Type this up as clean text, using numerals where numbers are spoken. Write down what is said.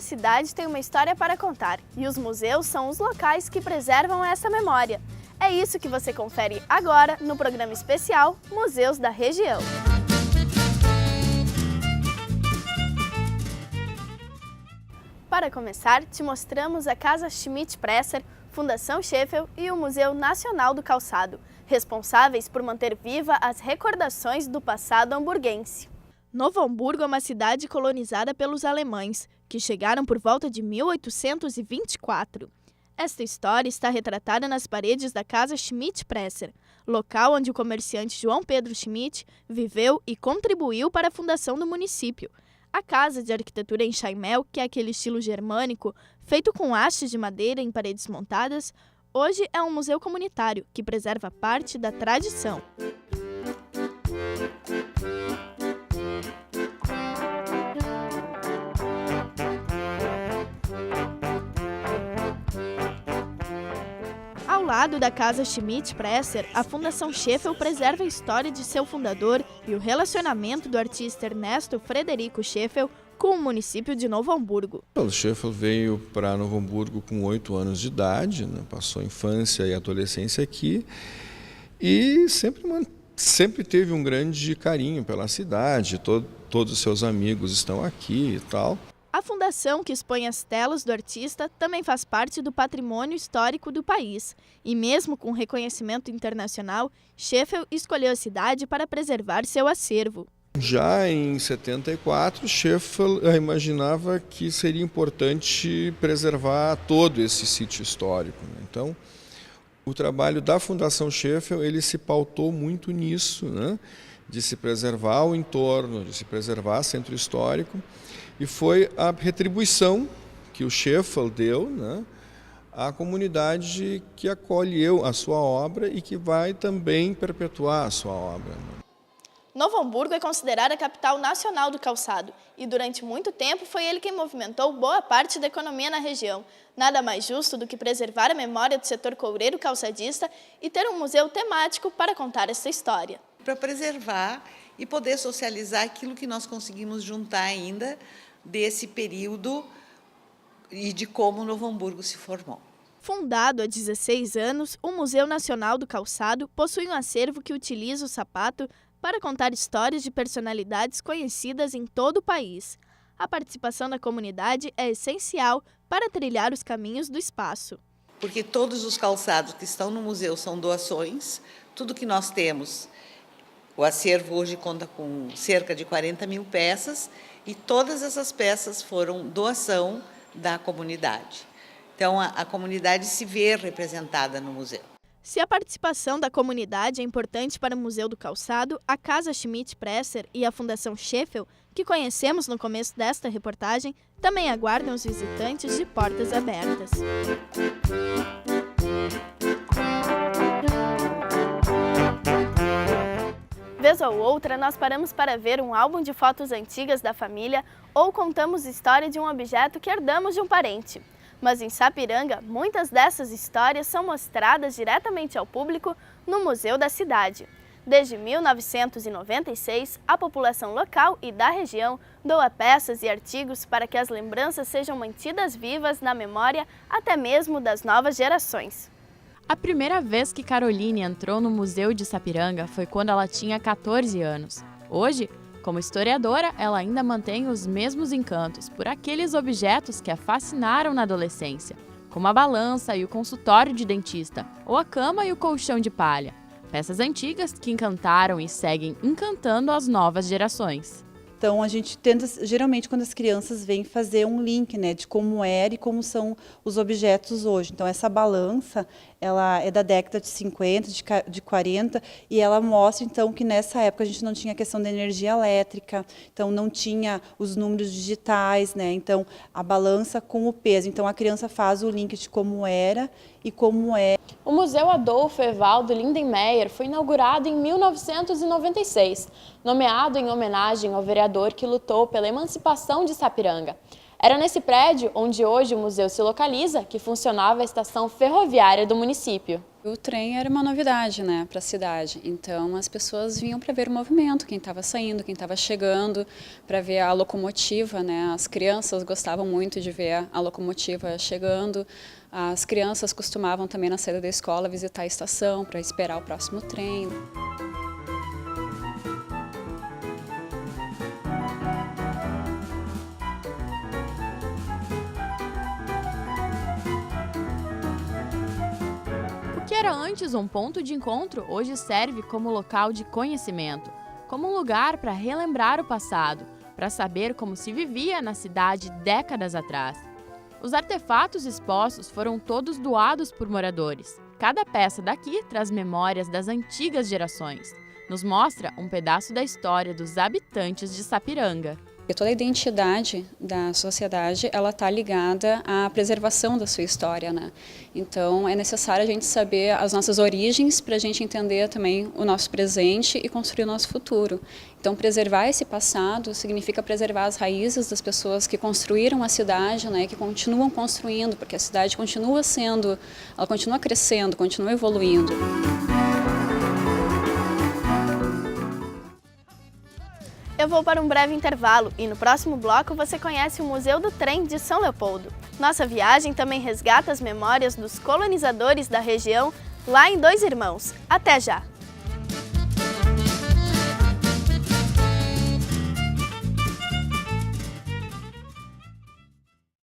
cidade tem uma história para contar e os museus são os locais que preservam essa memória. É isso que você confere agora no programa especial Museus da Região. Para começar, te mostramos a Casa Schmidt-Presser, Fundação Scheffel e o Museu Nacional do Calçado, responsáveis por manter viva as recordações do passado hamburguense. Novo Hamburgo é uma cidade colonizada pelos alemães, que chegaram por volta de 1824. Esta história está retratada nas paredes da Casa Schmidt-Presser, local onde o comerciante João Pedro Schmidt viveu e contribuiu para a fundação do município. A casa de arquitetura em chaimel, que é aquele estilo germânico, feito com hastes de madeira em paredes montadas, hoje é um museu comunitário que preserva parte da tradição. Ao lado da Casa Schmidt-Presser, a Fundação Scheffel preserva a história de seu fundador e o relacionamento do artista Ernesto Frederico Scheffel com o município de Novo Hamburgo. O Scheffel veio para Novo Hamburgo com 8 anos de idade, né? Passou a infância e a adolescência aqui e sempre teve um grande carinho pela cidade, todos os seus amigos estão aqui e tal. A fundação, que expõe as telas do artista, também faz parte do patrimônio histórico do país. E mesmo com reconhecimento internacional, Scheffel escolheu a cidade para preservar seu acervo. Já em 74, Scheffel imaginava que seria importante preservar todo esse sítio histórico. Então, o trabalho da Fundação Scheffel ele se pautou muito nisso, né? De se preservar o entorno, de se preservar o centro histórico. E foi a retribuição que o Scheffel deu, né, à comunidade que acolheu a sua obra e que vai também perpetuar a sua obra. Novo Hamburgo é considerada a capital nacional do calçado e durante muito tempo foi ele quem movimentou boa parte da economia na região. Nada mais justo do que preservar a memória do setor coureiro calçadista e ter um museu temático para contar essa história. Para preservar e poder socializar aquilo que nós conseguimos juntar ainda desse período e de como Novo Hamburgo se formou. Fundado há 16 anos, o Museu Nacional do Calçado possui um acervo que utiliza o sapato para contar histórias de personalidades conhecidas em todo o país. A participação da comunidade é essencial para trilhar os caminhos do espaço. Porque todos os calçados que estão no museu são doações, tudo que nós temos. O acervo hoje conta com cerca de 40 mil peças e todas essas peças foram doação da comunidade. Então, a comunidade se vê representada no museu. Se a participação da comunidade é importante para o Museu do Calçado, a Casa Schmidt-Presser e a Fundação Scheffel, que conhecemos no começo desta reportagem, também aguardam os visitantes de portas abertas. Vez ou outra, nós paramos para ver um álbum de fotos antigas da família ou contamos história de um objeto que herdamos de um parente. Mas em Sapiranga, muitas dessas histórias são mostradas diretamente ao público no Museu da Cidade. Desde 1996, a população local e da região doa peças e artigos para que as lembranças sejam mantidas vivas na memória até mesmo das novas gerações. A primeira vez que Caroline entrou no Museu de Sapiranga foi quando ela tinha 14 anos. Hoje, como historiadora, ela ainda mantém os mesmos encantos por aqueles objetos que a fascinaram na adolescência, como a balança e o consultório de dentista, ou a cama e o colchão de palha. Peças antigas que encantaram e seguem encantando as novas gerações. Então, a gente tenta, geralmente, quando as crianças vêm, fazer um link, né, de como era e como são os objetos hoje. Então, essa balança, ela é da década de 50, de 40, e ela mostra, então, que nessa época a gente não tinha a questão da energia elétrica, então não tinha os números digitais, né, então a balança com o peso. Então, a criança faz o link de como era e como é. O Museu Adolfo Evaldo Lindenmeyer foi inaugurado em 1996, nomeado em homenagem ao vereador que lutou pela emancipação de Sapiranga. Era nesse prédio, onde hoje o museu se localiza, que funcionava a estação ferroviária do município. O trem era uma novidade, né, para a cidade, então as pessoas vinham para ver o movimento, quem estava saindo, quem estava chegando, para ver a locomotiva, né, as crianças gostavam muito de ver a locomotiva chegando, as crianças costumavam também na saída da escola visitar a estação para esperar o próximo trem. O que era antes um ponto de encontro, hoje serve como local de conhecimento, como um lugar para relembrar o passado, para saber como se vivia na cidade décadas atrás. Os artefatos expostos foram todos doados por moradores. Cada peça daqui traz memórias das antigas gerações. Nos mostra um pedaço da história dos habitantes de Sapiranga. E toda a identidade da sociedade, ela está ligada à preservação da sua história, né? Então, é necessário a gente saber as nossas origens para a gente entender também o nosso presente e construir o nosso futuro. Então, preservar esse passado significa preservar as raízes das pessoas que construíram a cidade, né? Que continuam construindo, porque a cidade continua sendo, ela continua crescendo, continua evoluindo. Eu vou para um breve intervalo e no próximo bloco você conhece o Museu do Trem de São Leopoldo. Nossa viagem também resgata as memórias dos colonizadores da região lá em Dois Irmãos. Até já!